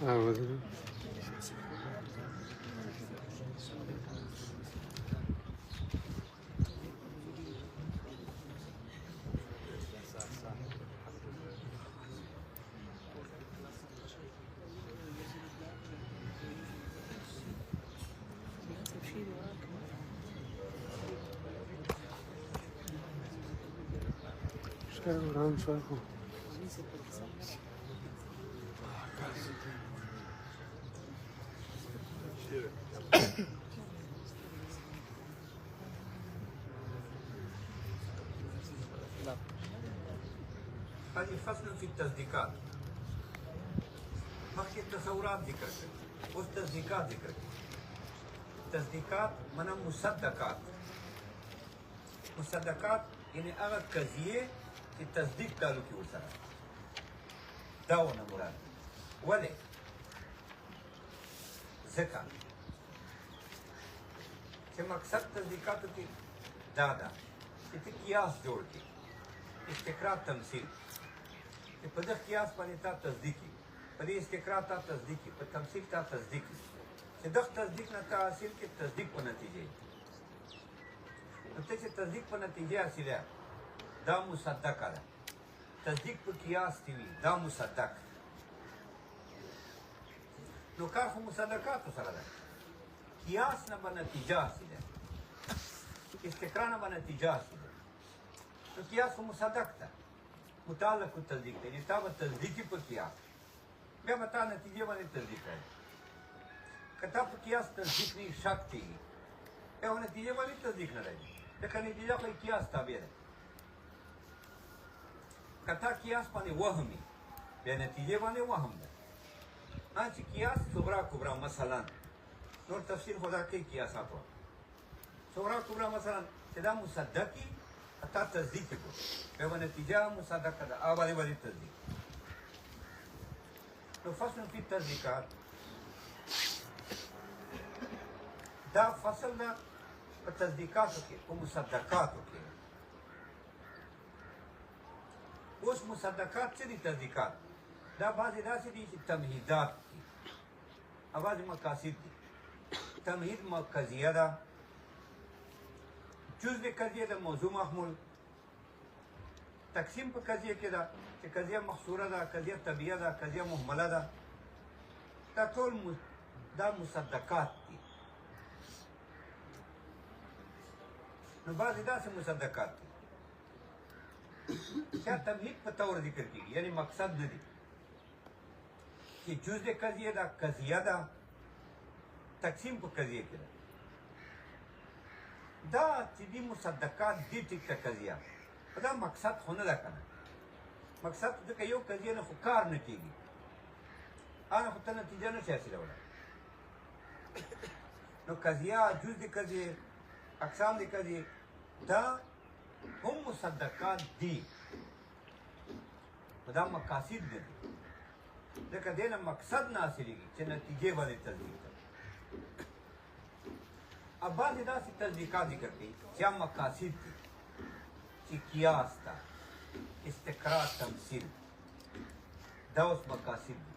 أبدا. شايف وران شايفه. هذه فصل في التصديقات. مخکې تصورات ذکر کړي، اوس تصدیقات ذکر کړي. تصدیقات معنا مصدقات. مصدقات یعنی هغه قضیې چې تصدیق تعلق یې ورسره دا ونه مراد. ولې؟ ځکه چې مقصد تصدیقاتو کې دا ده چې ته قیاس جوړ کړي، استقرار تمثیل، چې په دغه قیاس باندې تا تصدیق کړي، په دې استقرار تا تصدیق کړي، په تمثیل تا تصدیق کړي، چې دغه تصدیق نه تا حاصل کړي تصدیق په نتیجې. نو ته چې تصدیق په نتیجې حاصله دا مصدقه ده. تصدیق په قیاس کې وي دا مصدق. نو کار خو مصدقاتو سره ده. قیاس نه به نتیجه حاصله، استقرار نه به نتیجه حاصله. نو قیاس خو مصدق ده، متعلق تصدیق دی. یعنې تا به تصدیقي په قیاس بیا به تا نتیجې باندې تصدیق کوي. که تا په قیاس تصدیق نه شک کېږي بیا به نتیجې باندې تصدیق نه راځي، ځکه نتیجه خو قیاس تابع ده. که تا قیاس باندې وهم وي بیا نتیجې باندې وهم ده. چې قیاس صغرا کبرا مثلا نور تفسیر خدا کوي قیاسات وه. صغرا کبرا مثلا چې دا مصدق وي تا تصدیق یې کړو بیا به نتیجه مصدقه ده، هغه باندې باندې تصدیق. نو فصل فی تصدیقات دا فصل ده په تصدیقاتو کې، په مصدقاتو کې. اوس مصدقات څه دي؟ تصدیقات دا بعضې داسې دي چې تمهیدات دي او بعضې مقاصد دي. تمهید قضیه ده، جزء قضیه ده، موضوع محمول. تقسیم په قضیه کې ده چې قضیه محصوره ده، قضیه طبیعه ده، قضیه مهمله ده. دا ټول دا مصدقات دي. نو بعضې داسې مصدقات دي چې تمهید په طور ذکر کېږي، یعنی مقصد نه دي چې جزء قضیه ده، قضیه ده، تقسیم په قضیه کې ده. دا چې دي مصدقات دي ټیک ته قضیه په دا مقصد خو نه ده که نه. مقصد ځکه یو قضیه نه خو کار نه کېږي، هغه خو ته نتیجه نه شي حاصلولی. نو قضیه، جز د قضیې، اقسام د قضیې دا هم مصدقات دي، خو دا مقاصد نه دي. ځکه دې نه مقصد نه حاصلېږي چې نتیجې باندې تصدیق کوي. اب بعضې داسې تصدیقات ذکر کوي چې هغه مقاصد دي چې قیاس ده، استقرار تمثیل، دا اوس مقاصد دي.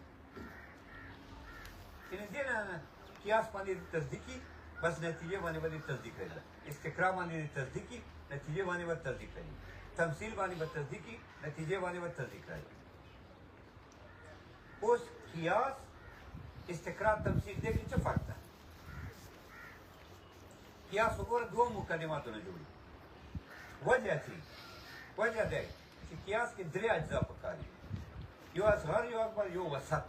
یعنې دې نه قیاس باندې تصدیقي بس نتیجې باندې به تصدیق کوي، استقرار باندې تصدیقي نتیجې باندې به تصدیق کوي، تمثیل باندې به تصدیقي نتیجې باندې به تصدیق کوي. اوس قیاس، استقرار، تمثیل دې کې څه فرق ده؟ قیاس وګوره دوه مکلماتو نه جوړي. وجه څه؟ وجه دی چې قیاس کې درې اجزا پکار دي، یو اصغر، یو اکبر، یو وسط.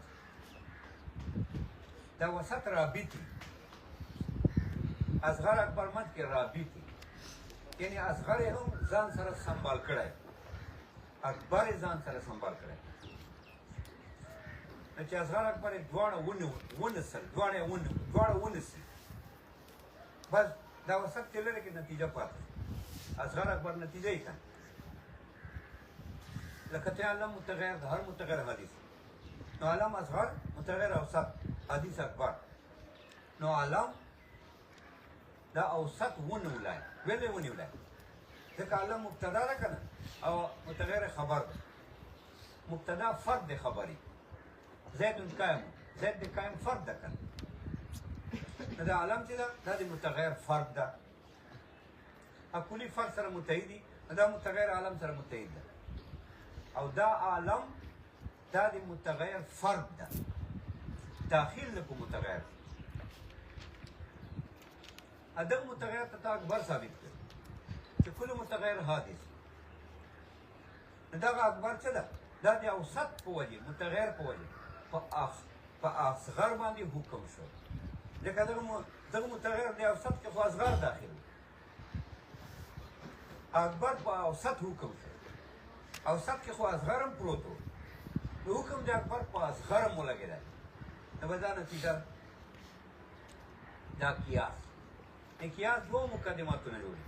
دا وسط رابط دي، اصغر اکبر منځ کې رابط دي. یعنې اصغر یې هم ځان سره سنبال کړی، اکبر یې ځان سره سنبال کړی. نو چې اصغر اکبر یې دواړه ونیسل، دواړه ونیسي، بس دا وسط چې لرې کې نتیجه پاتې. اصغر اکبر نتیجه یې کړه. لکه ته علم متغیر ده، هر متغیر حدیث. نو علم اصغر، متغیر اوسط، حدیث اکبر. نو علم دا اوسط ونیولی، ولې ونیولی؟ ځکه علم مبتدا ده که نه، او متغیر خبر ده. مبتدا فرد د خبرې، زید قائم، زید د قایم فرد ده کنه نو دا علم چې ده دا د متغیر فرد ده کلي فرد سره متحد دي دا متغیر عالم سره متحد ده او دا عالم دا د متغیر فرد ده داخل نه په متغیر ادم متغیر ته اکبر ثابت کړ چې کل متغیر حادث دا اکبر څه ده دا د اوسط په وجه متغیر په وجه په اصغر باندې حکم شو ځکه دغه متغیر د اوسط کې خو اصغر داخل اکبر په اوسط حکم شو اوسط کې خو اصغر هم پروت و نو حکم د اکبر په اصغر هم ولګېده نو به دا نتیجه دا قیاس قیاس دوه مقدماتونه جوړي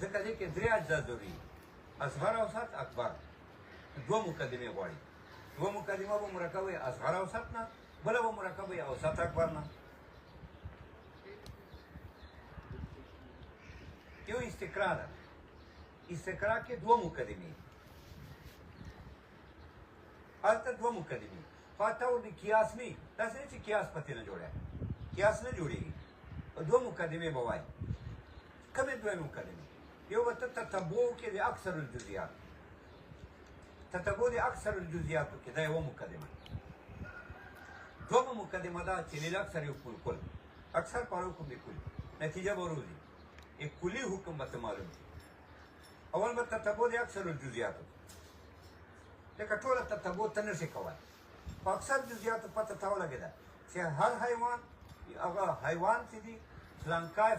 ځکه دې کې درې اجزا ضروري اصغر اوسط اکبر دوه مقدمې غواړي دوه مقدمه به مرکب وي اصغر اوسط نه بله به مرکب وي اوسط اکبر نه یو استقرا ده استقرا کې دوه مقدمې هلته دوه مقدمې خو هلته ورته قیاس نه وي داسې نه چې قیاس پتې نه جوړی قیاس نه جوړېږي دوه مقدمې به وایي کومې دوه مقدمې یو به ته تتبع کې د اکثر الجزئیات تتبع د اکثر الجزئیاتو کې دا یوه مقدمه دومه مقدمه ده چې للاکثر یکون کل اکثر پر حکم د کل نتیجه به وروځي یک کلي حکم به ته معلوم شي اول به تتبع د اکثر الجزئیاتو لکه ټوله تتبع ته نشي کولی په اکثر جزئیاتو پته ته ولګېده چې هر حیوان هغه حیوان چې دي فلانکای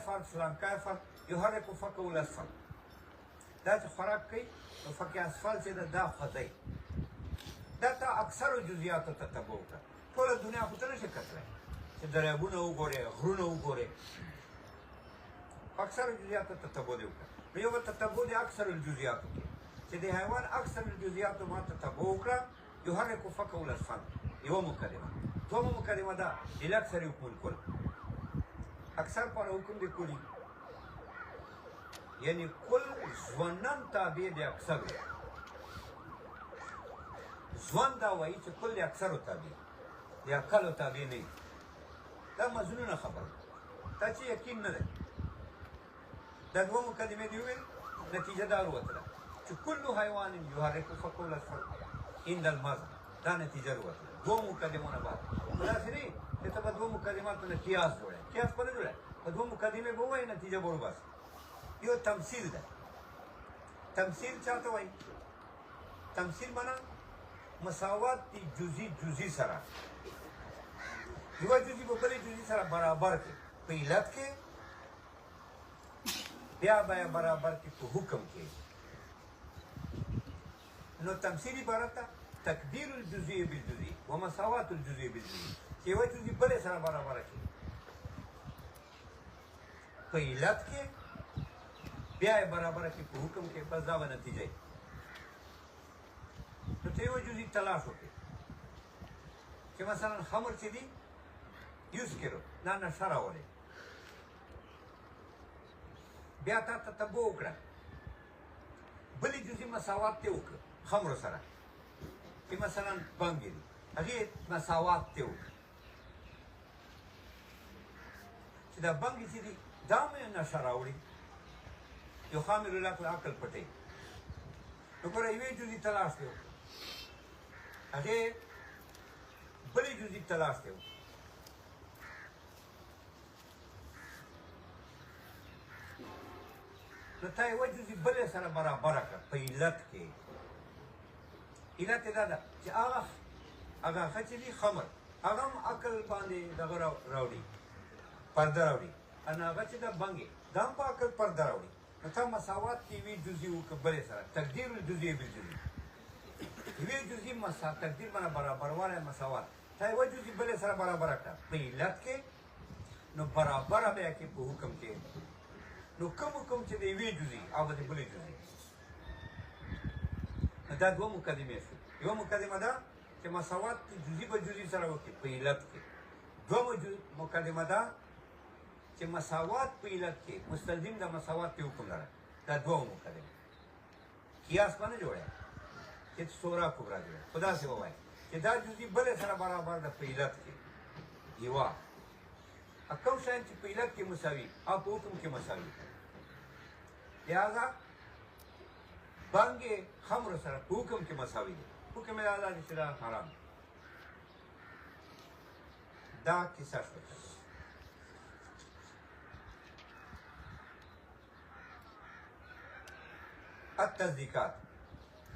فرد یحرک فکه الاسفل دا چې خوراک کوي نو فکې اسفل چې ده دا خوځوي دا ته اکثرو جزئیاتو تتبع وکړه ټوله دنیا خو ته نشي کتلی چې دریابونه وګورې غرونه وګورې اکثرو جزئیاتو تتبع دې وکړه نو یو به تتبع د اکثر الجزئیاتو کې چې د حیوان اکثر الجزئیاتو ما تتبع وکړه یحرک فکه الاسفل یوه مقدمه دومه مقدمه ده للاکثر یکون کل اکثر پر حکم د کلي یعنی کل ژوندن تابع د اکثرو ژوند دا وایي چې کل د اکثرو تابع د اقلو تابع نه وي دا مظنونه خبره دا چې یقین نه دی دا دوه مقدمې دې وویل نتیجه دا وروتله چې کل حیوان یحرک فکه الاسفل عند المزح دا نتیجه وروتله دوه مقدمونه بعد داسې نه چې ته به دوه مقدماتو نه قیاس جوړی قیاس به نه جوړی په دوه مقدمې به ووایي نتیجه به وباسي یو تمثیل ده تمثیل چاته وایي تمثیل معنا مساوات دي جزئی سره یوه جزئی به بلې جزئی سره برابر کړي په علت کې بیا به یې برابر کړي په حکم کې نو تمثیل عبارت ده تقدیر الجزئی بالجزئی و مساوات الجزئی بالجزئی چې یوه جزئی بلې سره برابره کړي په علت کې بیا یې برابره کړي په حکم کې بس دا به نتیجه نو ته یوه جزئی تلاش وکړې چې مثلا خمر چې دي یسکرو دا نشه راولې بیا تا تتبع وکړه بلې جزئی مساوات ته وکړه خمرو سره چې مثلا بنګې دي هغې مساوات ته وکړه چې دا بنګې چې دي دا مې نشه راوړي یو خامر العقل عقل پټوي نو ګوره یوې جزئی تلاش ته وکړه هغې بلې جزئی تلاش ته وکړه نو تا یوه جزئی بلې سره برابره کړه په علت کې علت یې دا ده چې هغه ښه چې دي خمر هغه هم عقل باندې دغه راوړي پرده راوړي ان هغه چې ده بنګې دا هم په عقل پرده راوړي نو تا مساوات کې یوې جزئی وکړه بلې سره تقدیر الجزئی بالجزئی یوې جزئی تقدیر باندې برابروالی مساوات تا یوه جزئی بلې سره برابره کړه په علت کې نو برابره به یې کې په حکم کې نو کوم حکم چې د یوې جزئی او د بلې جزئی دا دوه مقدمې شو یوه مقدمه ده چې مساوات جزئی به جزئی سره وکړي په علت کې دوه مقدمه ده چې مساوات په علت کې مستلزم د مساوات په حکم لره دا دوه مقدمه قیاس باندې جوړه چې صورا کبرا جوړه خدا سے وایي چې دا جزئی بلې سره برابر ده په علت کې یوه کوم شیان چې په علت کې مساوي او په حکم کې مساوي لہذا بانګ خمر سره په حکم کې مساوي دی حکم یې دا دی چې دا حرام دا کیسه شوه التصدیقات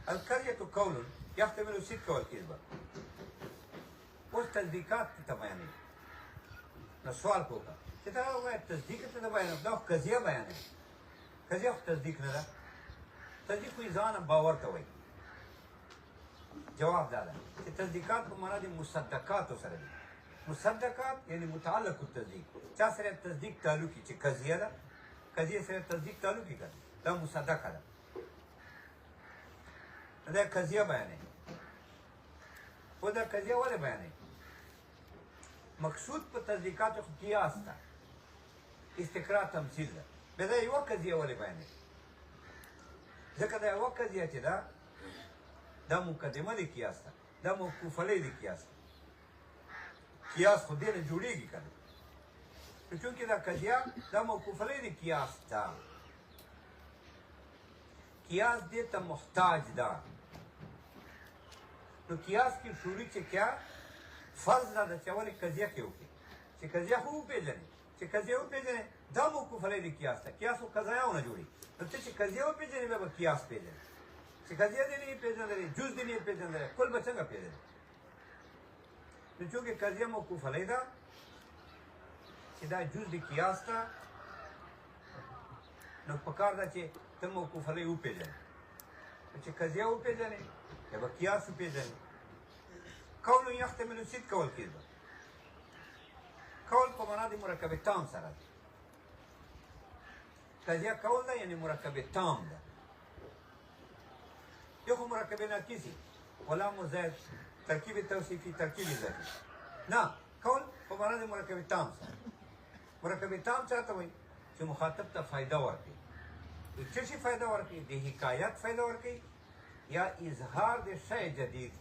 القریة قول یحتمل صدق والکذب اوس تصدیقات ته بیانوي نو سوال کوه چې دا وایي تصدیق ته دا بیانوي دا قضیه بیانوي قضیه خو تصدیق نه ده تصدیق خو ځان باور ته وایي جواب دا ده چې تصدیقات په معنا د مصدقاتو سره دي مصدقات یعنی متعلق التصدیق چا سره تصدیق تعلقي چې قضیه ده قضیه سره تصدیق تعلقي ده دا مصدقه ده دا قضیه بیانوي خو دا قضیه ولې بیانوي مقصود په تصدیقاتو خو قیاس ده استقرا تمثیل ده بیا دا یوه قضیه ولې بیانوي ځکه دا یوه قضیه چې ده دا مقدمه د قیاس ده دا موقوف علیه د قیاس ده قیاس خو دې نه جوړېږي که نه چونکې دا قضیه دا موقوف علیه د قیاس ده قیاس دې ته محتاج ده نو قیاس کې شروع چې کیا فرض دا ده چې اول قضیه کې وکړي چې قضیه خو وپېژنې چې قضیه وپېژنې دا موقوف علیه د قیاس ده قیاس خو قضایاونه جوړي نو ته چې قضیه وپېژنې بیا به قیاس پېژنې چې قضیه دې نه یې پېژندلې جز دې نه یې پېژندلی کل به څنګه پېژنې نو چونکې قضیه موقوف علیه ده چې دا جز د قیاس ده نو پکار ده چې ته موقوف علیه وپېژنې چې قضیه وپېژنې یا به قیاس وپېژنې قول یحتمل صدق والکذب قول په معنا د مرکب تام سره ده قضیه قول ده یعنی مرکب تام ده یو خو مرکب ناقصي غلام و زید ترکیب توصیفي ترکیب ذاتي نه قول په معنا د مرکب تام سره مرکب تام چاته وایي چې مخاطب ته فایده ورکړي څه شي فایده ورکړي د حکایت فایده ورکړي یا اظهار د شی جدید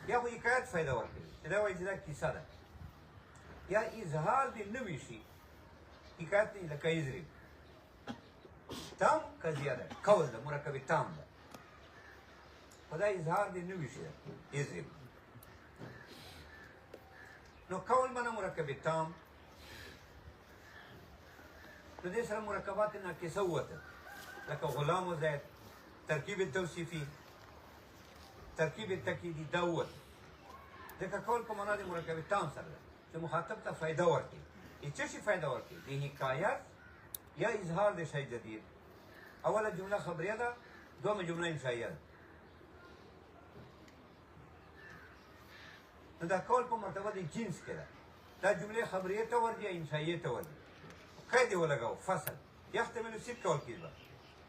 یا خو حکایت فایده ورکوي چې دا وایي چې دا کیسه ده یا اظهار د نوي شي حکایت دی لکه اضرب تام قضیه ده قول ده مرکب تام ده خو دا اظهار د نوي شي ده اضرب نو قول معنا مرکب تام نو دې سره مرکبات ناقصه ووته لکه غلام و زید ترکیب توصیفي ترکیب تأکیدي دا ووته ځکه قول په معنا د مرکب تام سره ده چې مخاطب ته فایده ورکړي څه شي فایده ورکړي د حکایت یا اظهار د شی جدید اوله جمله خبریه ده دومه جمله انشائیه ده نو دا قول په مرتبه د جنس کې ده دا جملې خبریه ته ورځي یا انشائیه ته ورځي قید یې ولګوو فصل یحتمل صدق والکذب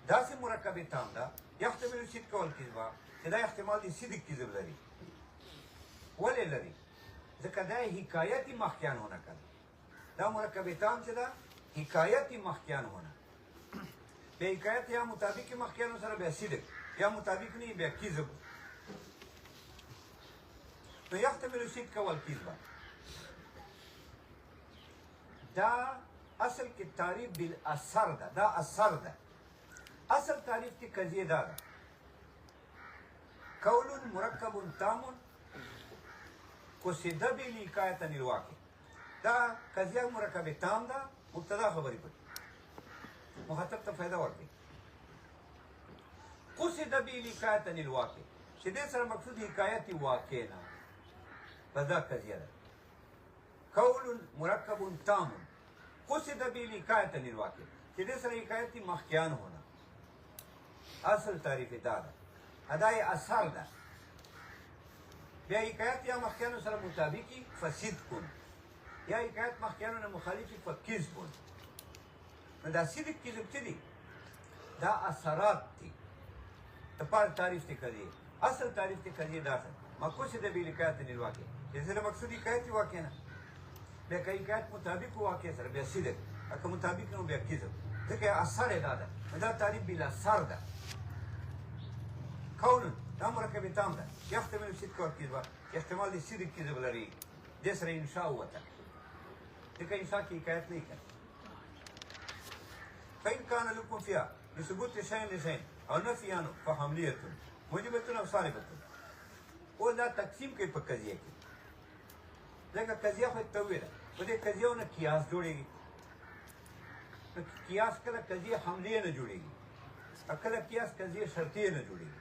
داسې مرکب تام ده یحتمل صدق والکذب چې دا احتمال د صدق کذب لري ولې لري ځکه دا حکایتي مخکیان هونه کنه دا مرکب تام چې ده حکایتي مخکیان هونه به حکایت یا مطابق مخکیانو سره بیا صدق یا مطابق نه بیا کذب نو یحتمل صدق والکذب دا اصل کې تعریف بالاثر ده دا اثر ده اصل تعریف کې قضیه دا ده قول مرکب تام قصد بالحکایت عن الواقع دا قضیه مرکب تام ده مبتدا خبرې پکې مخاطب ته فایده ورکړي قصد بالحکایت عن الواقع چې دې سره مقصود حکایت واقع نه بس دا قضیه ده قول مرکب تام قصد بالحکایت عن الواقع چې دې سره حکایت مخکیان هونه اصل تعریف دا ده ادای اثر ده بیا حکایت یا مخکیانو سره مطابقي فصدق یا حکایت مخکیانو نه مخالفي فکذب نو دا صدق کذب څه دي دا اثرات دي دپاره تعریف ته کوي اصل تعریف ته کوي دا ما قصد بالحکایت عن الواقع چې سره مقصود حکایت واقع نه بیا که حکایت مطابق واقع سره بیا صدق که مطابق نه بیا کذب ځکه اثر یې دا ده دا تعریف بالاثر ده قول دا مرکب تام ده یحتمل صدق والکذب احتمال د صدق کذب لري دې سره انشاء ووته ځکه انشاء کې حکایت نه کوي فإن كان لكم فيها لثبوت شيء لشيء او نفي عنه فحملية موجبة او صالبة او دا تقسیم کوي په قضیه کې لکه قضیه خو ته ویله په دې قضیو نه قیاس جوړېږي قیاس کله قضیه حملیه نه جوړېږي او کله قیاس قضیه شرطیه نه جوړېږي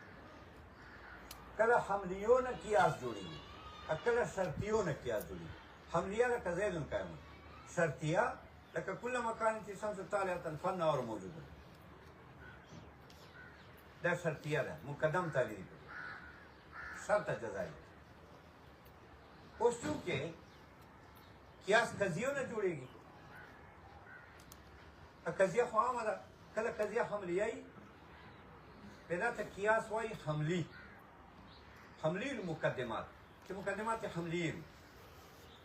کله حملیو نه قیاس جوړېږي او کله شرطیو نه قیاس جوړېږي حملیه لکه زید قائم شرطیه لکه کل مکان چې شمس طالعة فالنهار موجود دا شرطیه ده مقدم تعلیل شرط جزایی اوس چونکې قیاس قضیو نه جوړېږي قضیه خو عامه ده کله قضیه حملیه وي پیدا ته قیاس وایي حملي حملي المقدمات چې مقدمات یې حملیې وي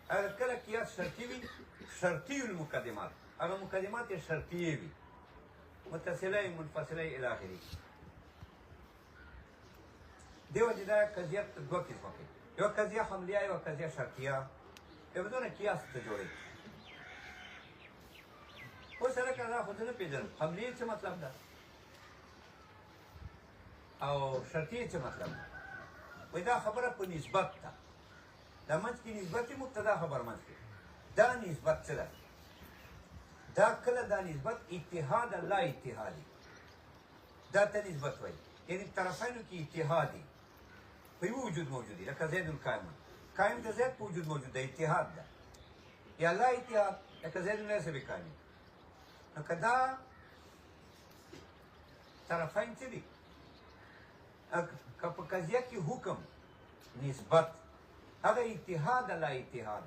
اگر کله قیاس شرطي وي شرطي المقدمات هغه مقدمات یې شرطیې وي متصله منفصله الی اخره دیو چې دا قضیه دوه قسمه کوي یو قضیه حملیه یو قضیه شرطیه یو بدون قیاس ته جوړېږي اوس هلکه دا خو زه نه پېژنم حملیې څه مطلب ده او شرطیې څه مطلب ده وایي دا خبره په نسبت ده دا منځ کې نسبت یې مبتدا خبر منځ کې دا نسبت څه ده دا کله دا نسبت اتحاد لا اتحادي دا ته نسبت وایي یعنې طرفینو کې اتحادي په یو وجود موجود دي لکه زید قائم قائم د زید په وجود موجود ده اتحاد ده یا لا اتحاد لکه زید لیس بقائم نو که دا طرفین څه دي که په قضیه کې حکم نسبت هغه اتحاد لا اتحاد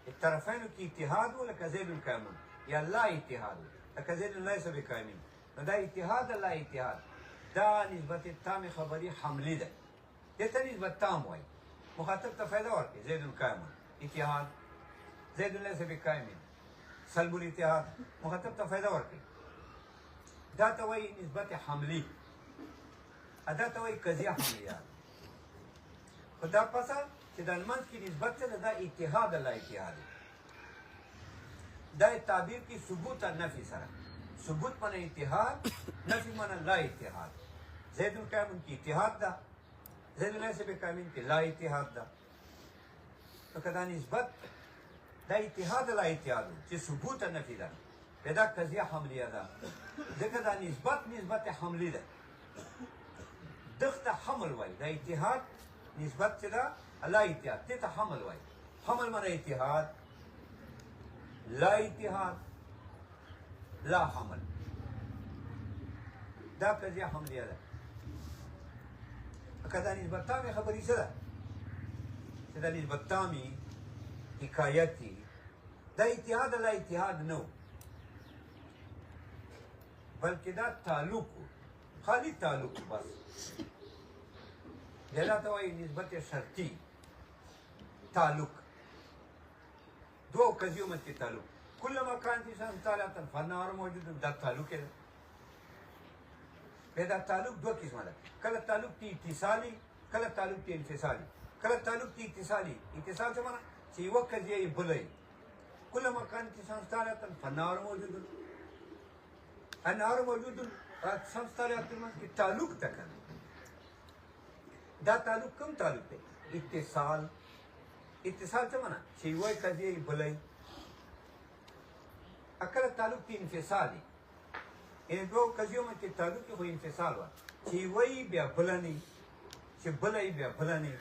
الطرفینو کې اتحاد و لکه زید قائم یا لا اتحاد لکه زید لیس بقائم نو دا اتحاد لا اتحاد دا نسبت تام خبری حملی ده دې ته نسبت تام وایي مخاطب ته فایده ورکړي زید قائم اتحاد زید لیس بقائم سلب الاتحاد مخاطب ته فایده ورکړي دا ته وایي نسبت حملی دا ته وایي قضیه حملیه خو دا پسه چې د المنځ کې نسبت څه ده دا اتحاد لا اتحاد دا تعبیر کې ثبوت نفي سره ثبوت معنی اتحاد نفي معنی لا اتحاد زید قائم کې اتحاد ده زید لیس بقائم کې لا اتحاد ده نو که دا نسبت دا اتحاد لا اتحاد چې ثبوت نفي ده دا قضیه حملیه ده ځکه دا نسبت حملی ده دغته حمل وایي دا اتحاد نسبت چې ده لا اتحاد دې ته حمل وایي حمل معنی اتحاد لا اتحاد لا حمل دا قضیه حملیه ده که دا نسبت تامې خبرې څه ده چې دا نسبت تامې حکایتي دا اتحاد لا اتحاد نه بلکې دا تعلق خالی تعلق بس دا ته وایي نسبت شرطي تعلق دو قضیو منځ کې تعلق کل مکان چې شمس طالعة فالنهار موجود دا تعلق ده دا تعلق دو قسمه ده کله تعلق تی اتصالي کله تعلق تی انفصالي کله تعلق تی اتصالي اتصال څه معنی چې یوه قضیه یې بله وي کل مکان چې شمس طالعة فالنهار موجود النهار موجود شمس طالعة منځ کې تعلق ده کنه دا تعلق کوم تعلق دی اتصال څه معنی چې یوه قضیه یې بله وي کله تعلق تی انفصالي یعنې دوو قضیو منځ کې تعلق خو انفصال وه چې یوه یې بیا بله نه وي چې بله یې بیا بله نه وي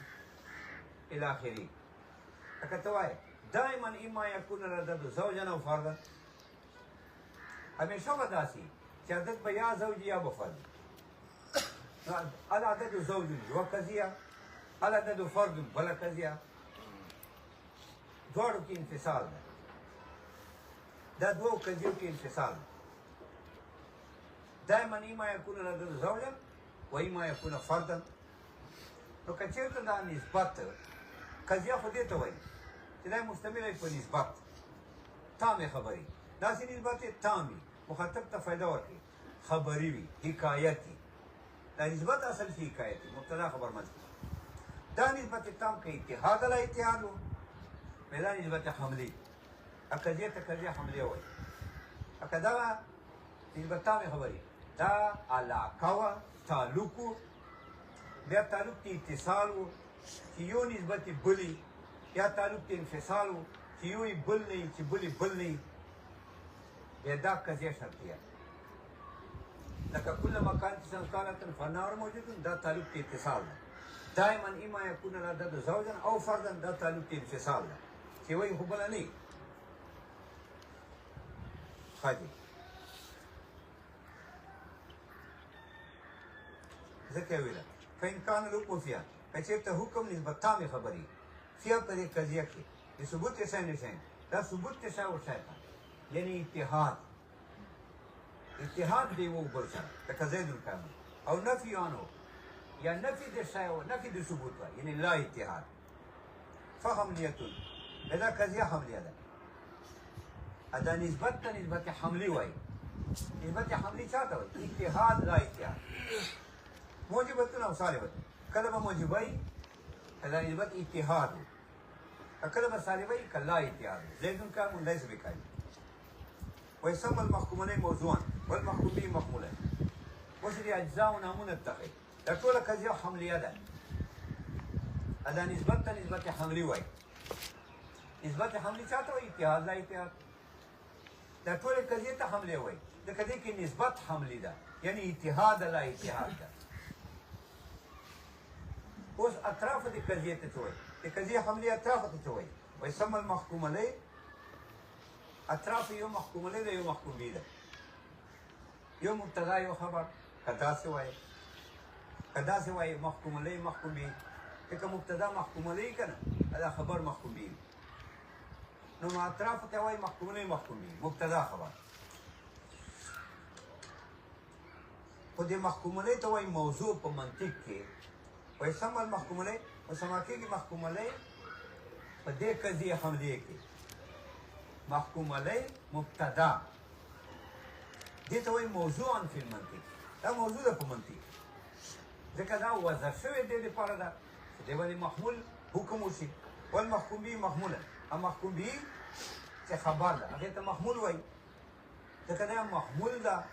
الی آخرې لکه ته وایې دائما اما یکون العدد زوجا او فردا همیشه به داسې چې عدد به یا زوج یا به فرد العدد زوج یوه قضیه العدد فرد بله قضیه دواړو کې انفصال ده دا دوو قضیو کې انفصال ده دائما اما یکون العدد زوجا و اما یکون فردا نو که چېرته دا نسبت قضیه خو دې ته وایي چې دا مشتمل وي په نسبت تامې خبرې داسې نسبت یې تام وي مخاطب ته فایده ورکړي خبري وي حکایتي دا نسبت اصل کې حکایتي مبتدا خبر منځ دا نسبت تام که اتحاد علی اتحاد و دا نسبت حملی قضیه ته قضیه حمله وایي که دغه نسبت تامې خبرې دا علاقه وه تعلق و بیا تعلق ته اتصال و چې یو نسبت یې بلي یا تعلق ته انفصال و چې یو یې بل نه وي چې بل یې بل نه وي بیا دا قضیه شرطیه لکه کل مکان چې سنسکارة فالنار موجود دا تعلق ته اتصال ده دائما اما یکون العدد زوجا او فردا دا تعلق ته انفصال ده چې وایي خو بله نه وي ښه دي ځکه یې ویله فإن كان الحكم فيها که چېرته حکم نسبت تامې خبرې فيها په دې قضیه کې د ثبوت شی نه شی دا ثبوت د شی او شی ته یعنې اتحاد اتحاد دی و بل سره لکه زید الکامل او نفي عنه یا نفي د شی او نفي د ثبوت وایي یعنې لا اتحاد فحملیة دا قضیه حملیه ده دا نسبت ته نسبت حملی وایي نسبت حملی چا ته وایي اتحاد لا اتحاد موجبتون او سالبتون کله به موجبای کله نسبت اتحاد کله به سالبای کله اتحاد زیدون کام لیس بکاری ويسمى المحكومين موضوعا والمحكوم به محمولا وسري اجزاء نامون التقي دا ټول قضیه حملیه ده دا نسبت حملی وای نسبت حملی چاته وای اتحاد لا اتحاد دا ټول قضیه ته حمله وای دا کدی کې نسبت حملی ده یعنی اتحاد لا اتحاد ده اوس اطراف د قضیه ته چوي د قضیه حمله اطراف ته چوي ويسمى المحكوم عليه اطراف یو محکوم علیه ده یو محکوم بی ده یو مبتدا یو خبر کدا سے وای محکوم علیه محکوم بی که مبتدا محکوم علیه کنه دا خبر محکوم بی نو ما اطراف ته وای محکوم علیه محکوم بی مبتدا خبر خو دې محکوم علیه ته وای موضوع په منطق کې وای سم المحکوم علیه او سما کېږي محکوم علیه په دې قضیه حمله کې محكوم عليه مبتدا دي ته وایي موضوعا في المنطق دا موضوع ده په منطق ځکه دا وضع شوی دی دپاره ده چې دی باندې محمول حکم وشي والمحکوم به محمولا او محکوم به چې خبر ده هغې ته محمول وایي ځکه دا محمول ده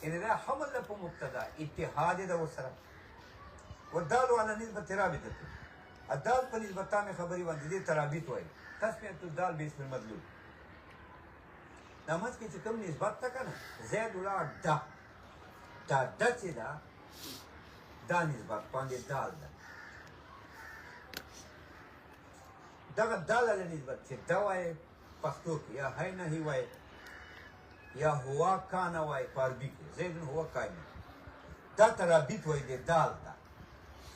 یعنې دا حمل ده په مبتدا اتحاد ده ورسره والدال على نسبة رابطة الدال په نسبت تامې خبرې باندې دې ته رابط وایي تسمیة الدال باسم المدلول دا منځ کې چې کوم نسبت ته که نه زید ولاړ دا چې ده دا نسبت باندې دال ده دغه دال علی نسبت چې دا وایي پښتو کې یا هی نهی وایي یا هوا کانه وایي په عربي کې زید هوا کانه دا ته رابط وایي د دال ته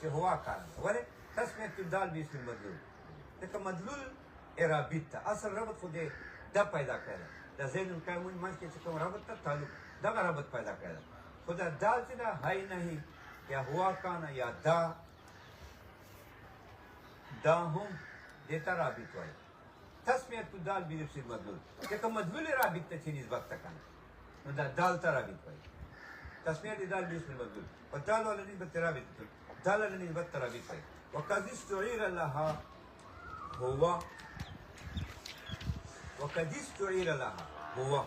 چې هوا کانه ولې تسمیة الدال باسم المدلول ځکه مدلول رابط ته اصل ربط خو دې دا پیدا کړی د زید القیمون منځ کې چې کوم ربط ته تعلق دغه ربط پیدا کړی خو دا دال چې ده هی نهی یا هوا کانه یا دا هم دې ته رابط وایي تسمیة الدال بنفس المدلول ځکه مدلول رابط ته چې نسبت ته کنه نو دا دال ته رابط وایي تسمیة الدال باسم المدلول والدال على نسبة رابط دال على نسبة رابط وایي وقد استعير لها هو وقد استعير لها هو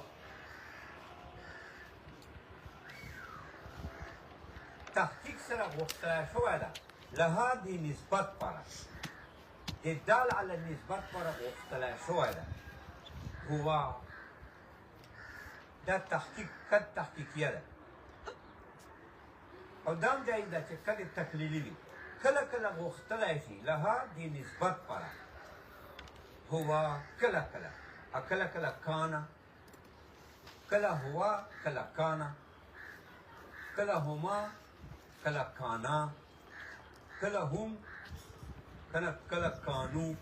تحقیق سره غوښتل شوی ده لها د نسبت پاره د دال علی نسبت پاره غوښتل شوی ده هو دا تحقیق کد تحقیقیه ده او دا هم جایز ده چې کد تکلیلي وي کله کله غوښتلی شي لها د نسبت پاره هو کله کانا کله هوا کله کانا کله هما کله کانا کله هم کله کانو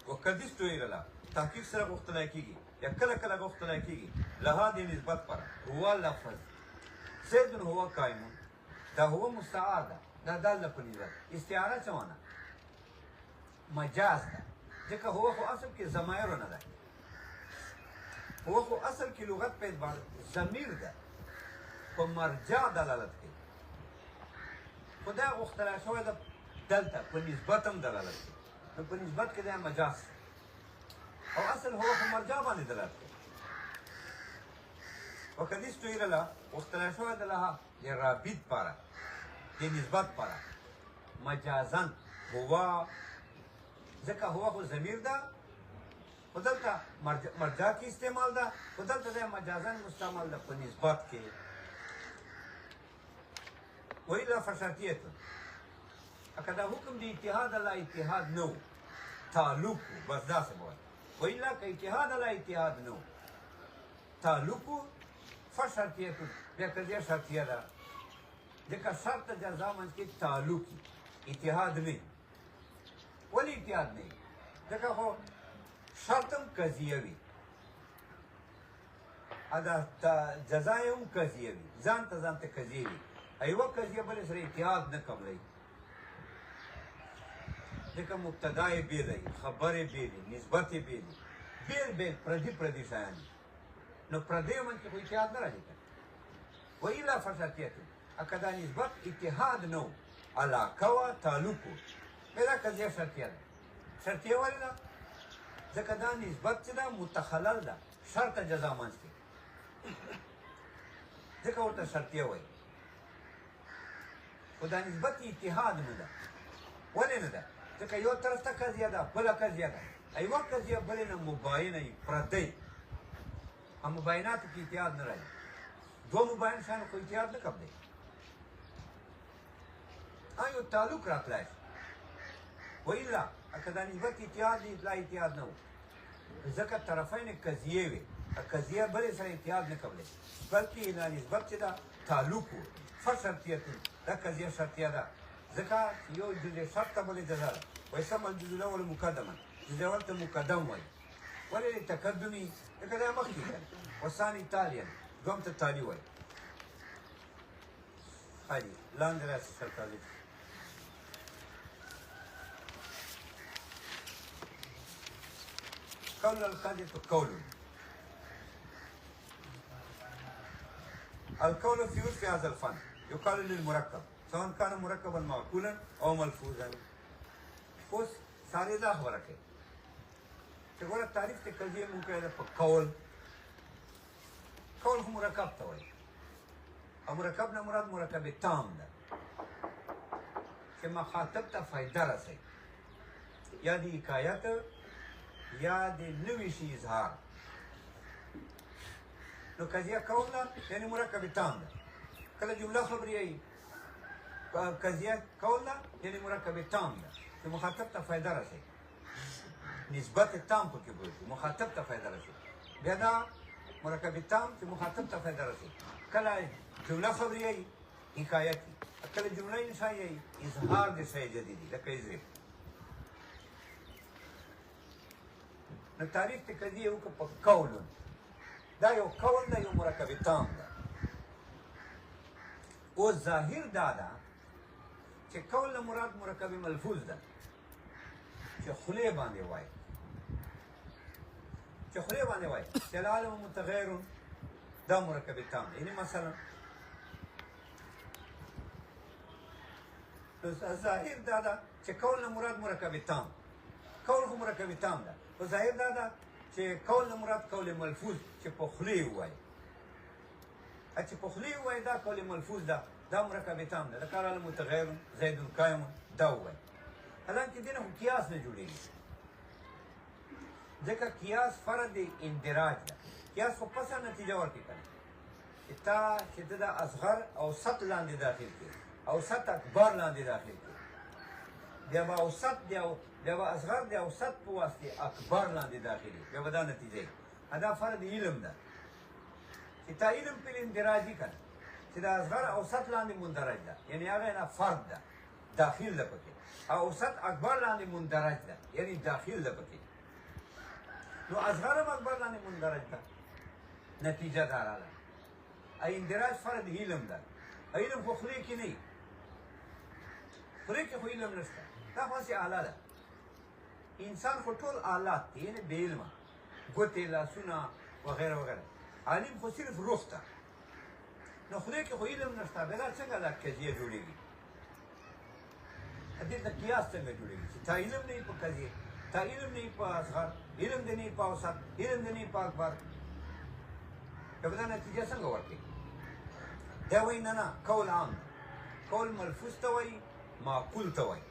وقد استعير لها تحقیق سره غوښتلی کېږي یا کله غوښتلی کېږي لها د نسبت پره هو لفظ زید هو قائم دا هو مستعار ده دا داله په نسبت استعاره څه معنی مجاز ده ځکه هو خو اصل کې ضمایرو نه ده هو خو اصل کې لغت په اعتبار ضمیر ده په مرجع دلالت کوي خو دا غوښتله شوې ده دلته په نسبت هم دلالت کوي نو په نسبت کې دا مجاز او اصل هو په مرجع باندې دلالت کوي وقد استعير واختلاف شوى لها للرابط بارا لنسبت بارا مجازا هو ځکه هو خو ضمیر ده خو دلته مرجع کې استعمال ده خو دلته دا مجازا مستعمل ده په نسبت کې وإلا فشرطیت اکه دا حکم د اتحاد الله اتحاد نو تعلق بس داسې به وایي وإلا که اتحاد الله اتحاد نو تعلق فشرطیت بیا قضیه شرطیه ده ځکه شرط جزا منځ کې تعلق اتحاد نه ولې اتحاد نه ځکه خو شرط هم قضیه وي دا جزا یې هم قضیه وي ځان ته قضیه وي یوه قضیه بلې سره اتحاد نه قبلوي ځکه مبتدا یې بېله وي خبر یې بېل وي نسبت یې بېل وي بېل پردي شیان دي نو پردیو منځ کې خو اتحاد نه راځي که وإلا فشرطیت اکه دا نسبت اتحاد نه و علاقه وه تعلق و بیا دا قضیه شرطیه ده شرطیه ولې ده ځکه دا نسبت چې ده متخلل ده شرط جزا منځ کې ځکه ورته شرطیه وایي خو دا نسبت اتحاد نه ده ولې نه ده ځکه یو طرف ته قضیه ده بله قضیه ده یوه قضیه بلې نه مباینه وي پردی مبایناتو کې اتحاد نه راځي دوه مباین شیان خو اتحاد نه قبلوي یو تعلق راتلی شي وإلا که دا نسبت اتحاد دی لا اتحاد نه و ځکه طرفین قضیې وي قضیه بلې سره اتحاد نه قبلوي بلکې دا نسبت چې ده تعلق و فشرطیت دا قضیه شرطیه ده ځکه یو جزء شرط ته بلې جزا ده ویسمى الجزء الأول مقدما جزء اول ته مقدم وایي ولې لتقدمي ځکه دا مخکې کړي والثاني تالیا دوم ته تالي وایي ښایي لاندې راسي شرطالي قول القاضي قول القول في وصف هذا الفن يقال للمركب سواء كان مركبا معقولا او ملفوظا اوس ساري دا خبره کوي چې ګوره تعریف ته قضیه مونږ کړی ده په قول قول خو مرکب ته وایي او مرکب نه مراد مرکب تام ده چې مخاطب ته فایده رسوي یا د حکایت یا د نوي شي اظهار نو قضیه قول ده یعنې مرکب تام ده کله جمله خبریایي قضیه قول ده یعنې مرکب تام ده چې مخاطب ته فایده رسوي نسبت تام پکې بولي مخاطب ته فایده رسوي بیا دا مرکب تام چې مخاطب ته فایده رسوي کله جمله خبریایي حکایتي کله جمله انشایي اظهار د شی جدیدي لکه اضرب نو تعریف ته قضیه وکړه په قول دا یو قول ده یو مرکب تام ده اوس ظاهر دا ده چې قول نه مراد مرکب ملفوظ ده چې خولې باندې وایي چې خولې باندې وایي چې العالم متغیر دا مرکب تام ده یعنې مثلا ظاهر دا ده چې قول نه مراد مرکب تام قول خو مرکب تام ده خو ظاهر دا ده چې قول نه مراد قول ملفوظ چې په خولې ووایي چې په خولې ووایي دا قول ملفوظ ده دا مرکب تام ده لکه العالم متغیر زید قایم دا ووایي حالانکه دې نه خو قیاس نه جوړېږي ځکه قیاس فرد اندراج ده قیاس خو پسه نتیجه ورکړي که نه چې تا چې ته د اصغر اوسط لاندې داخل کړي اوسط اکبر لاندې داخل کړي بیا به اوسط بیا به اصغر د اوسط په واسطې اکبر لاندې داخلي بیا به دا نتیجه دا فرد علم ده چې تا علم پرې اندراجي که نه چې د اصغر اوسط لاندې مندرج ده یعنې هغه نه فرد ده داخل ده پکې اوسط اکبر لاندې مندرج ده یعنی داخل ده پکې نو اصغر هم اکبر لاندې مندرج ده نتیجه دا راغله اندراج فرد علم ده علم خو خولې کې نه وي خولې کې خو علم نشته دا خو هسې آله ده انسان خو ټول آلات دي یعنې بې علمه ګوتې لاسونه وغیره وغیره عالم خو صرف روح ته نو خولې کې خو علم نشته بیا دا څنګه دا قضیه جوړېږي دې ته قیاس څنګه جوړېږي چې تا علم نه وي په قضیې، تا علم نه وي په اصغر، علم دې نه وي په اوسط، علم دې نه وي په اکبر، بیا به دا نتیجه څنګه ورکوي؟ دی وایي نه نه قول عام دی. قول ملفوظ ته وایي، معقول ته وایي.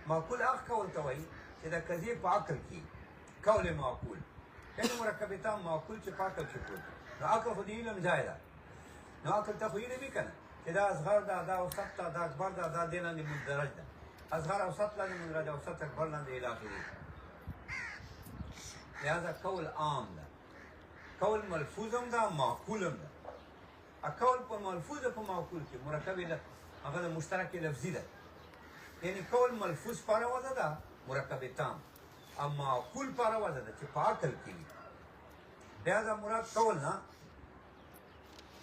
معقول هغه قول ته وایي چې د قضیې په عقل کې قول معقول، یعنې مرکب تام معقول چې په عقل کې پروت دی. نو عقل خو د علم ځای ده، نو عقل ته خو علم وي که نه چې دا اصغر ده، دا اوسط ده، دا اکبر ده، دا دې لاندې مندرج ده، اصغر اوسط لاندې مندرج ده، اوسط اکبر لاندې الی آخره. لہذا قول عام ده، قول ملفوظ هم ده، معقول هم ده. قول په ملفوظ او په معقول کې مرکب هغه د مشترک لفظي ده، یعنی قول ملفوظ پاره وضع ده مرکب تام، او معقول پاره وضع ده چې په عقل کې وي. لہذا مراد قول نه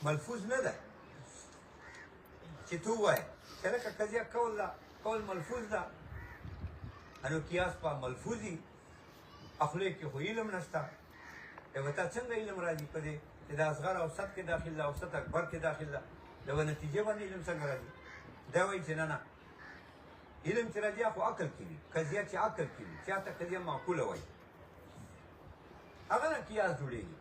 ملفوظ نه ده چې تو وایې چې لکه قضیه قول ده، قول ملفوظ ده، نو قیاس په ملفوظي اخلي کې خو علم نشته. یو ته څنګه علم راځي په دې چې د اصغر اوسط کې داخل ده، اوسط اکبر کې داخل ده، د نتیجې باندې علم څنګه راځي؟ دا وایي چې نه نه علم چې راځي خو عقل کې وي، قضیه چې عقل کې وي، چې هغه قضیه معقوله وایي، هغه نه قیاس جوړېږي.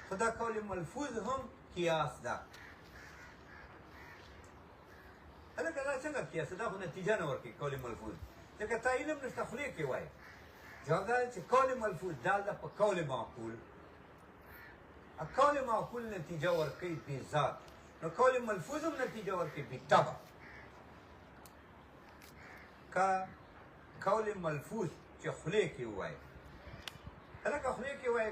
خو دا قول ملفوظ هم قیاس ده. هلکه دا څنګه قیاس ده؟ دا خو نتیجه نه ورکوي قول ملفوظ، ځکه تا علم نشته خولې کې وایي. جواب دا دی چې قول ملفوظ دال ده په قول معقول، قول معقول نتیجه ورکوي بذات، نو قول ملفوظ هم نتیجه ورکوي بالطبع. که قول ملفوظ چې خولې کې ووایي، هلکه خولې کې وایي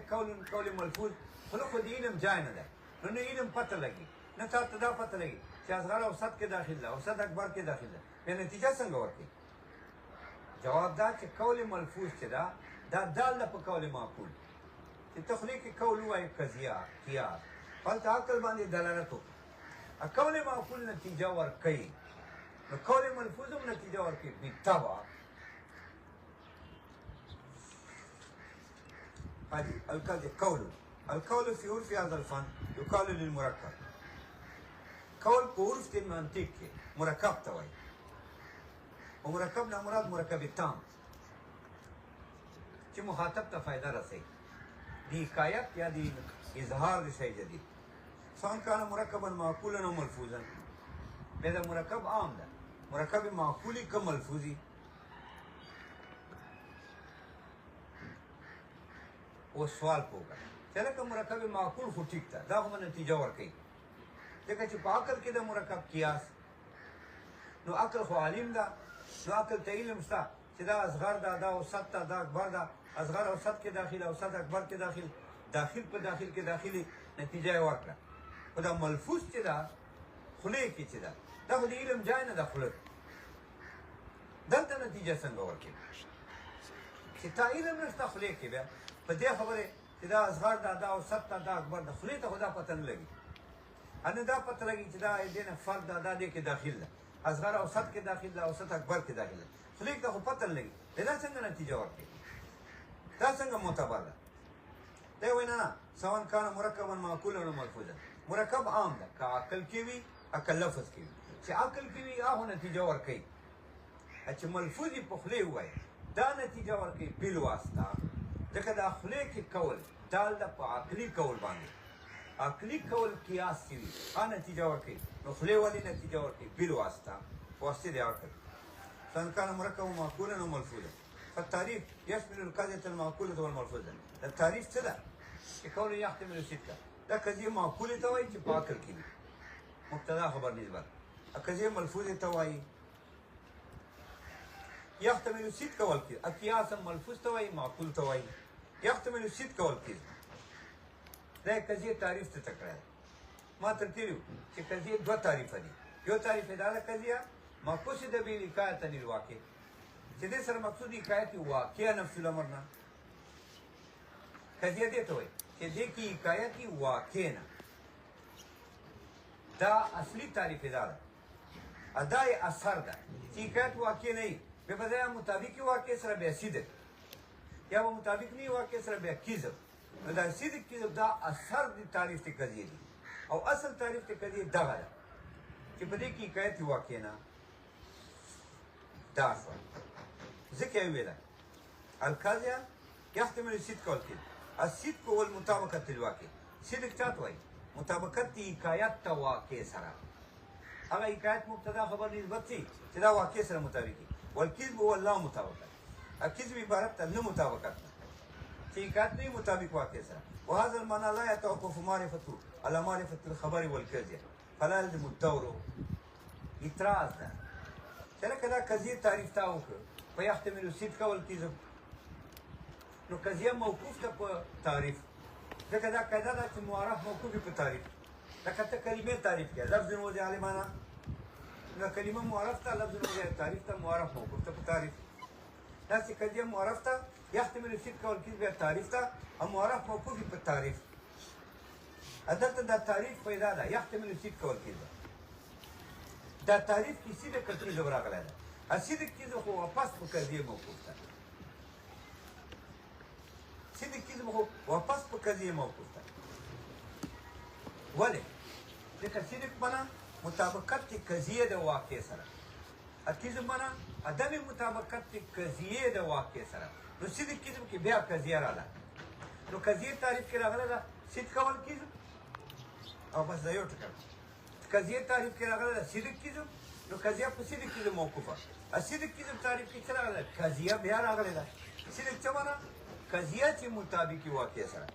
قول ملفوظ، خوله خو د علم ځای نه ده، نو نه علم پته لګي، نه تا ته دا پته لګي چې اصغر اوسط کې داخل ده، اوسط اکبر کې داخل ده، بیا نتیجه څنګه ورکوي؟ جواب دا چې قول ملفوظ چې ده دا دال ده په قول معقول، چې ته خولې کې قول ووایي قضیه قیاس، هلته عقل باندې دلالت وکړي. قول معقول نتیجه ورکوي، نو قول ملفوظ هم نتیجه ورکوي بالطبع. القول في عرف هذا الفن يقال للمركب. قول په عرف د منطق کې مرکب ته وایي، او مرکب نه مراد مرکب تام چې مخاطب ته فایده رسوي، د حکایت یا د اظهار د شی جدید. سواء کان مرکبا معقولا او ملفوظا، بیا دا مرکب عام ده، مرکب معقولی که ملفوظي. اوس سوال وکړه چې لکه مرکب معقول خو ټیک ده، دا خو نتیجه ورکوي، ځکه چې په عقل کې د مرکب قیاس، نو عقل خو عالم ده، نو عقل ته علم شته چې دا اصغر ده، دا اوسط ده، دا اکبر ده، اصغر اوسط کې داخل، اوسط اکبر کې داخل، داخل په داخل کې داخلي، نتیجه یې ورکړه. خو دا ملفوظ چې ده خولې کې چې ده، دا خو د علم ځای نه ده خوله، دلته نتیجه څنګه ورکوي؟ چې تا علم نشته خولې کې، بیا په دې خبرې چې دا اصغر ده، دا اوسط ده، دا اکبر ده، خولې ته خو دا پته نه لګي، نه دا پته لګي چې دا دې نه فرد ده، دا دې کې داخل ده، اصغر اوسط کې داخل ده، اوسط اکبر کې داخل ده، خولې ته خو پته نه لګي، دا څنګه نتیجه ورکوي؟ دا څنګه معتبر ده؟ دی وایي نه نه سواء کان مرکبا معقولا او ملفوظا، مرکب عام ده، که عقل کې وي که لفظ کې وي، چې عقل کې وي هغه نتیجه ورکوي، چې ملفوظ یې په خولې ووایي دا نتیجه ورکوي بالواسطه، ځکه دا خولې کې قول دال ده په عقلي قول باندې، عقلي قول قیاس چې وي هغه نتیجه ورکوي، نو خولې ولې نتیجه ورکوي؟ بالواسطه، واسطې د عقل. سواء کان مرکبا معقولا او ملفوظا، فالتعريف يشمل القضية المعقولة والملفوظة. التعريف څه ده؟ چې قول يحتمل الصدق، دا قضیه معقوله ته وایي چې په عقل کې وي، مبتدا خبر نسبت. قضیه ملفوظه ته وایي يحتمل الصدق والكذب، قیاس ملفوظ ته وایي، معقول ته وایي. يحتمل الصدق والكذب، دا قضیه تعریف ته تکړه ده. ما ترتیلو چې قضیه دوه تعریفه دي، یو تعریف دا ده قضیه مقصود به حکایت عن الواقع، چې دې سره مقصود حکایت واقع نفس الامر نه، قضیه دې ته وایي چې دې کې حکایت واقع نه، دا اصلي تعریف دا ده. ادای اثر ده چې حکایت واقع نه وي، بیا به دا مطابق واقع سره بیا صدق، یا به مطابق نه واقع سره بیا کذب، نو دا صدق کذب دا اثر د تعریف ته قضیه دي، او اصل تعریف ته قضیه دغه ده چې په دې کې حکایت واقع نه، دا شوه ځکه یې وویله القاضیه یحتمل الصدق والکذب الصدق والمطابقة الواقع صدق چاته وایي مطابقت د حکایت ته واقع سره هغه حکایت مبتدا خبر نسبت شي چې دا واقع سره مطابق وي والکذب هو لا مطابقت الکذب عبارت ته نه مطابقت چې حکایت نه مطابق واقع سره وهذا المعنى لا يتوقف معرفته على معرفة الخبر والكذب فلا يلزم الدور اعتراض ده چې لکه دا قضیې تعریف تا وکړه په یحتمل الصدق والکذب نو قضیه موقوف ده په تعریف ځکه دا قاعده ده چې معرف موقوف په تعریف لکه ته کلمې تعریف کړه لفظ موضع عالمانه نو کلمه معرف ته لفظ موضع تعریف ته معرف موقوف ته په تعریف داسې قضیه معرف ته یحتمل الصدق والکذب تعریف ته او معرف موقوف په تعریف دلته دا تعریف پیدا ده یحتمل الصدق والکذب دا تعریف کې صدق کتري ژبه راغلی ده صدق کذب خو واپس په قضیه موقوف ده صدق کذب خو واپس په قضیه موقوف ده ولې ځکه صدق معنا مطابقت د قضیه د واقع سره کذب معنا عدم مطابقت د قضیه د واقع سره نو صدق کذب کې بیا قضیه راغله نو قضیه تعریف کې راغله ده صدق والکذب او بس دا یو ټکی قضیه تعریف کې راغله ده صدق کذب نو قضیه په صدق کذب موقوفه صدق کذب تعریف کې څه راغله قضیه بیا راغله ده صدق څه معنا قضیه چې مطابق واقع سره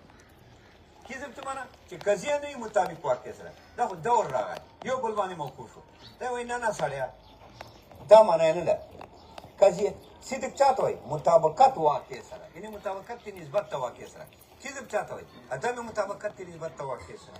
کذب څه معنا چې قضیه نه مطابق واقع سره دا خو دور راغی یو بل باندې موقوف شو دا وایي نه سړیا دا معنا نه ده قضیه صدق چاته وایي مطابقت واقع سره یعنی مطابقت نسبت ته واقع سره کذب چاته وایي عدم مطابقت نسبت ته واقع سره